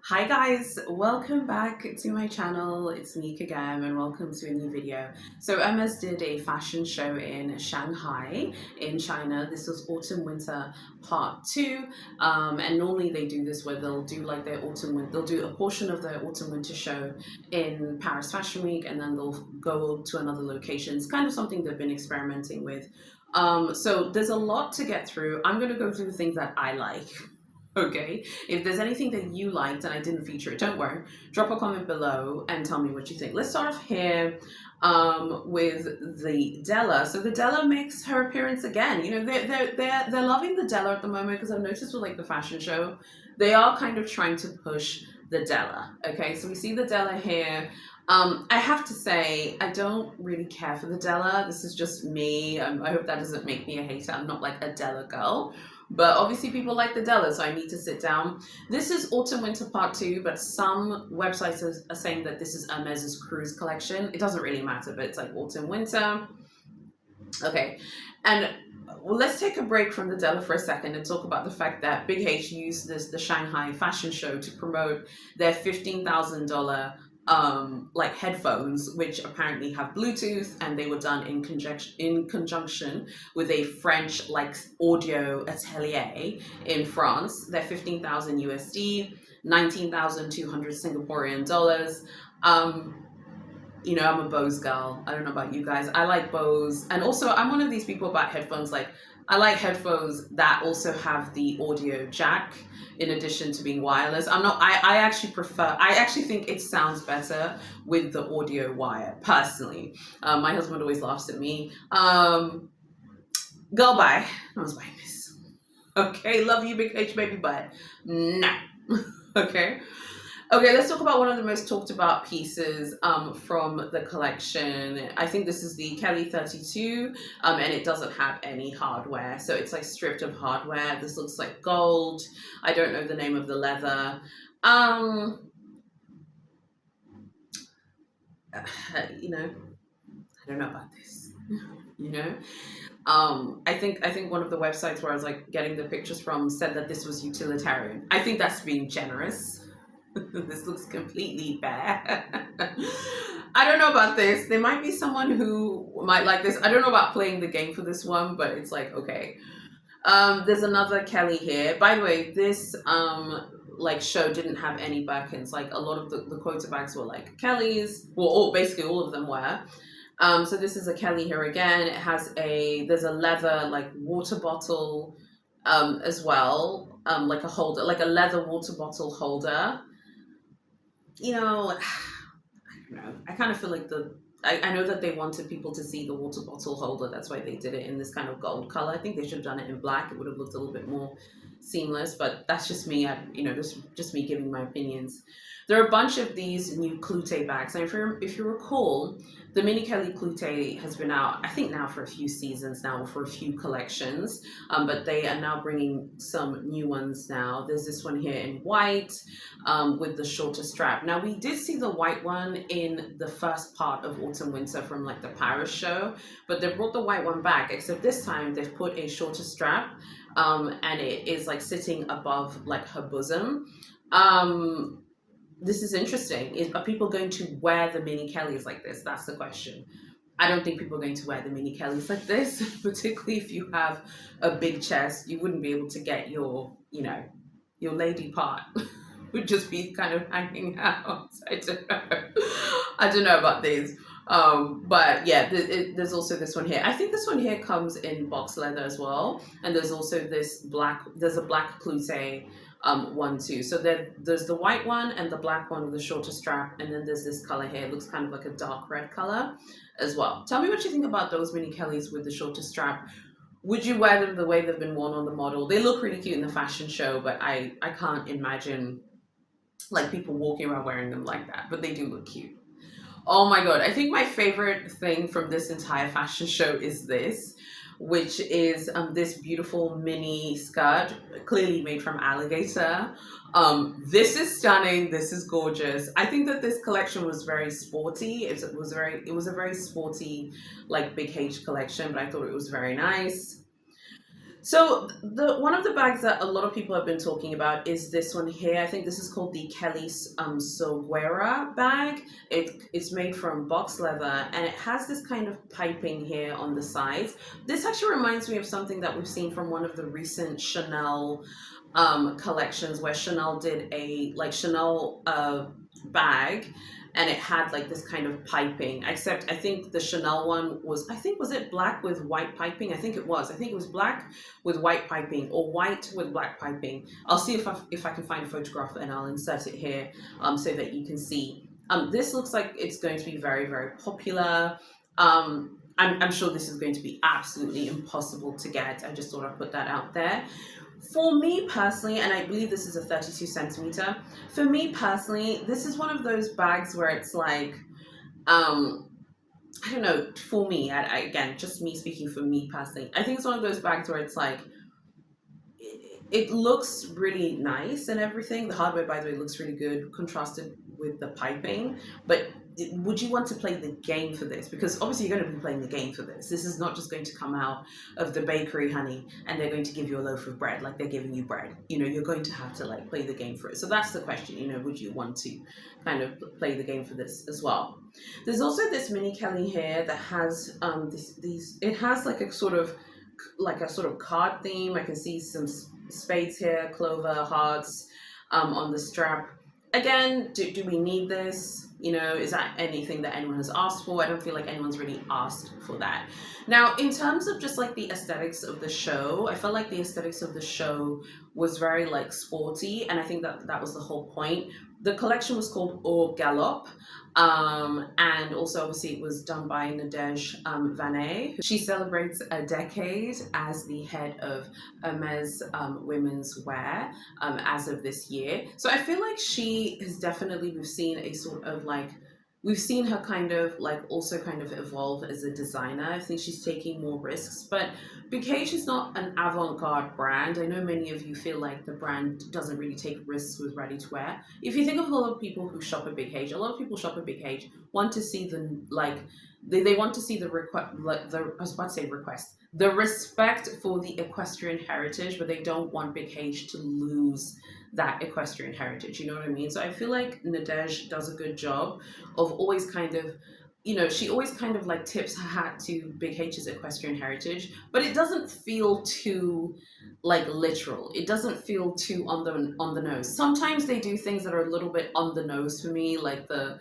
Hi guys, welcome back to my channel. It's me again and welcome to a new video. So Hermes did a fashion show in Shanghai in China. This was autumn winter part 2 and normally they do this where they'll do like their they'll do a portion of their autumn winter show in Paris Fashion Week and then they'll go to another location. It's kind of something they've been experimenting with. So there's a lot to get through. I'm going to go through the things that I like. Okay, if there's anything that you liked and I didn't feature it, don't worry. Drop a comment below and tell me what you think. Let's start off here with the Della. So the Della makes her appearance again. You know, they're loving the Della at the moment because I've noticed with like the fashion show, they are kind of trying to push the Della. Okay, so we see the Della here. I have to say, I don't really care for the Della. This is just me. I hope that doesn't make me a hater. I'm not like a Della girl. But obviously people like the Della, so I need to sit down. This is Autumn Winter Part 2, but some websites are saying that this is Hermes's cruise collection. It doesn't really matter, but it's like Autumn Winter. Okay, and let's take a break from the Della for a second and talk about the fact that Big H used the Shanghai fashion show to promote their $15,000 like headphones, which apparently have Bluetooth, and they were done in conjunction with a French like audio atelier in France. They're 15,000 USD, 19,200 Singaporean dollars. You know, I'm a Bose girl. I don't know about you guys. I like Bose, and also I'm one of these people about headphones. Like, I like headphones that also have the audio jack in addition to being wireless. I actually think it sounds better with the audio wire, personally. My husband always laughs at me. Girl, bye. I was buying this. Okay, love you, Big H, baby, but no. Okay. Okay, let's talk about one of the most talked about pieces from the collection. I think this is the Kelly 32, and it doesn't have any hardware. So it's like stripped of hardware. This looks like gold. I don't know the name of the leather. You know, I don't know about this. You know, I think one of the websites where I was like getting the pictures from said that this was utilitarian. I think that's being generous. This looks completely bare. I don't know about this. There might be someone who might like this. I don't know about playing the game for this one, but it's like, okay. There's another Kelly here. By the way, this like show didn't have any Birkins. Like a lot of the quota bags were like Kelly's. Well, basically all of them were. So this is a Kelly here again. It has there's a leather like water bottle as well. Like a holder, like a leather water bottle holder. You know, I don't know. I kind of feel like I know that they wanted people to see the water bottle holder. That's why they did it in this kind of gold color. I think they should have done it in black. It would have looked a little bit more seamless, but that's just me. You know, just me giving my opinions. There are a bunch of these new Cloute bags. And if you recall, the Mini Kelly Cloute has been out, I think now for a few seasons now, for a few collections, but they are now bringing some new ones now. There's this one here in white with the shorter strap. Now, we did see the white one in the first part of Autumn Winter from like the Paris show, but they brought the white one back, except this time they've put a shorter strap and it is like sitting above like her bosom. This is interesting. Are people going to wear the mini Kellys like this? That's the question. I don't think people are going to wear the mini Kellys like this, particularly if you have a big chest. You wouldn't be able to get your, you know, your lady part would just be kind of hanging out. I don't know. I don't know about these. But yeah, there's also this one here. I think this one here comes in box leather as well. And there's also there's a black Cloute one too. So there's the white one and the black one with the shorter strap, and then there's this color here. It looks kind of like a dark red color as well. Tell me what you think about those mini Kellys with the shorter strap. Would you wear them the way they've been worn on the model? They look really cute in the fashion show, but I can't imagine like people walking around wearing them like that, but they do look cute. Oh my god, I think my favorite thing from this entire fashion show is this, which is this beautiful mini skirt, clearly made from alligator. This is stunning. This is gorgeous. I think that this collection was very sporty. It was a very sporty, like Big H collection, but I thought it was very nice. So the one of the bags that a lot of people have been talking about is this one here. I think this is called the Kelly Sogeuira bag. It's made from box leather and it has this kind of piping here on the sides. This actually reminds me of something that we've seen from one of the recent Chanel collections where Chanel did a like Chanel bag and it had like this kind of piping, except I think the Chanel one was, I think, was it black with white piping? I think it was black with white piping or white with black piping. I'll see if I can find a photograph and I'll insert it here so that you can see. This looks like it's going to be very, very popular. I'm sure this is going to be absolutely impossible to get. I just thought I'd put that out there. For me personally, and I believe this is a 32 centimeter, for me personally, this is one of those bags where it's like, um, I don't know, for me, again, just me speaking for me personally, I think it's one of those bags where it's like, it looks really nice and everything. The hardware, by the way, looks really good, contrasted with the piping. But would you want to play the game for this? Because obviously you're going to be playing the game for this. This is not just going to come out of the bakery, honey, and they're going to give you a loaf of bread like they're giving you bread. You know, you're going to have to like play the game for it. So that's the question. You know, would you want to kind of play the game for this as well? There's also this mini Kelly here that has these. It has like a sort of card theme. I can see some spades here, clover, hearts on the strap. Again, do we need this? You know, is that anything that anyone has asked for? I don't feel like anyone's really asked for that. Now, in terms of just like the aesthetics of the show, I felt like the aesthetics of the show was very like sporty, and I think that that was the whole point. The collection was called Au Galop, and also obviously it was done by Nadege Vanet. She celebrates a decade as the head of Hermes women's wear as of this year. So I feel like she has definitely, we've seen a sort of like, we've seen her kind of like also kind of evolve as a designer. I think she's taking more risks, but Bouquet is not an avant-garde brand. I know many of you feel like the brand doesn't really take risks with ready-to-wear. If you think of a lot of people who shop at Big H, a lot of people shop at Big H want to see the like they want to see the request, like the I was about to say request, the respect for the equestrian heritage, but they don't want Big H to lose that equestrian heritage. You know what I mean? So I feel like Nadege does a good job of always kind of, you know, she always kind of like tips her hat to Big H's equestrian heritage, but it doesn't feel too like literal. It doesn't feel too on the nose. Sometimes they do things that are a little bit on the nose for me, like the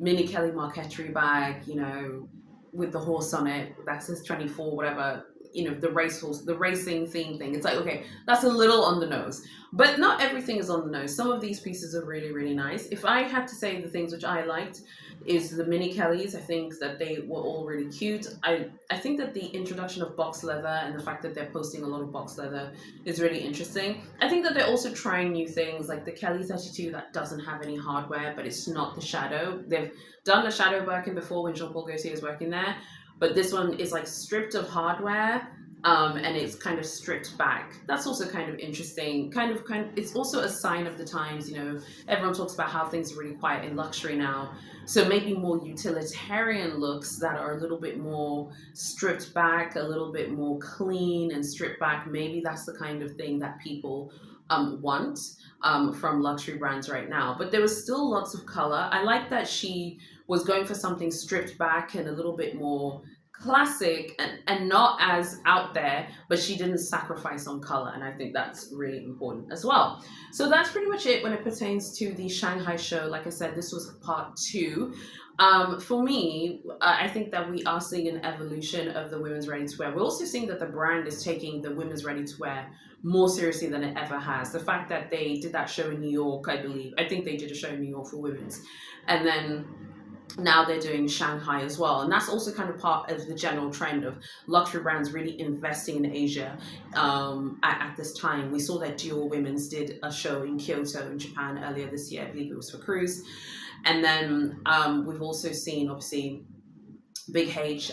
mini Kelly Marquetry bag, you know, with the horse on it that says 24, whatever, you know, the racehorse, the racing theme thing. It's like, okay, that's a little on the nose, but not everything is on the nose. Some of these pieces are really, really nice. If I had to say the things which I liked, is the mini Kellys. I think that they were all really cute. I think that the introduction of box leather and the fact that they're posting a lot of box leather is really interesting. I think that they're also trying new things like the Kelly 32 that doesn't have any hardware, but it's not the shadow. They've done the shadow working before when Jean Paul Gaultier was working there, but this one is like stripped of hardware. And it's kind of stripped back. That's also kind of interesting. It's also a sign of the times. You know, everyone talks about how things are really quiet in luxury now. So maybe more utilitarian looks that are a little bit more stripped back, a little bit more clean and stripped back. Maybe that's the kind of thing that people want from luxury brands right now. But there was still lots of color. I like that she was going for something stripped back and a little bit more classic and not as out there, but she didn't sacrifice on color, and I think that's really important as well. So that's pretty much it when it pertains to the Shanghai show. Like I said, this was part two. For me, I think that we are seeing an evolution of the women's ready-to-wear. We're also seeing that the brand is taking the women's ready-to-wear more seriously than it ever has. The fact that they did that show in New York, I think they did a show in New York for women's, and then now they're doing Shanghai as well. And that's also kind of part of the general trend of luxury brands really investing in Asia at this time. We saw that Dior Women's did a show in Kyoto in Japan earlier this year. I believe it was for cruise. And then we've also seen, obviously, Big H,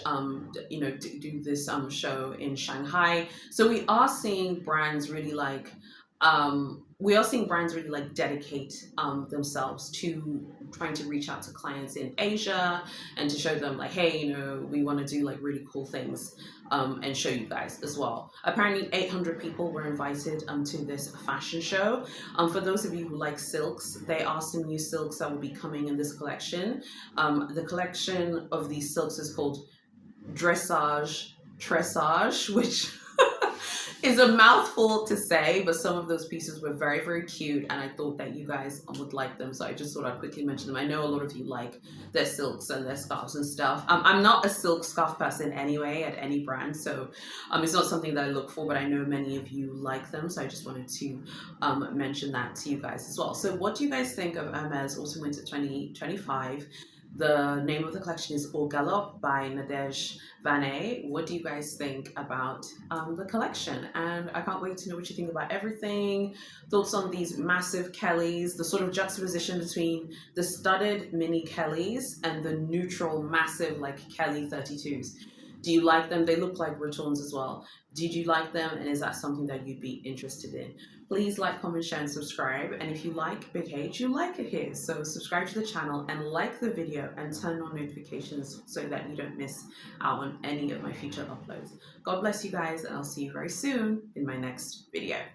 you know, do this show in Shanghai. So we are seeing brands really like we are seeing brands really like dedicate themselves to trying to reach out to clients in Asia and to show them like, hey, you know, we want to do like really cool things and show you guys as well. Apparently, 800 people were invited to this fashion show. For those of you who like silks, there are some new silks that will be coming in this collection. The collection of these silks is called tressage, which is a mouthful to say, but some of those pieces were very, very cute, and I thought that you guys would like them, so I just thought I'd quickly mention them. I know a lot of you like their silks and their scarves and stuff. I'm not a silk scarf person anyway at any brand, so it's not something that I look for, but I know many of you like them, so I just wanted to mention that to you guys as well. So what do you guys think of Hermes Autumn Winter 2025? The name of the collection is Au Galop by Nadege Vanet. What do you guys think about the collection? And I can't wait to know what you think about everything. Thoughts on these massive Kellys, the sort of juxtaposition between the studded mini Kellys and the neutral massive like Kelly 32s. Do you like them? They look like returns as well. Did you like them? And is that something that you'd be interested in? Please like, comment, share, and subscribe. And if you like Big H, you like it here. So subscribe to the channel and like the video and turn on notifications so that you don't miss out on any of my future uploads. God bless you guys, and I'll see you very soon in my next video.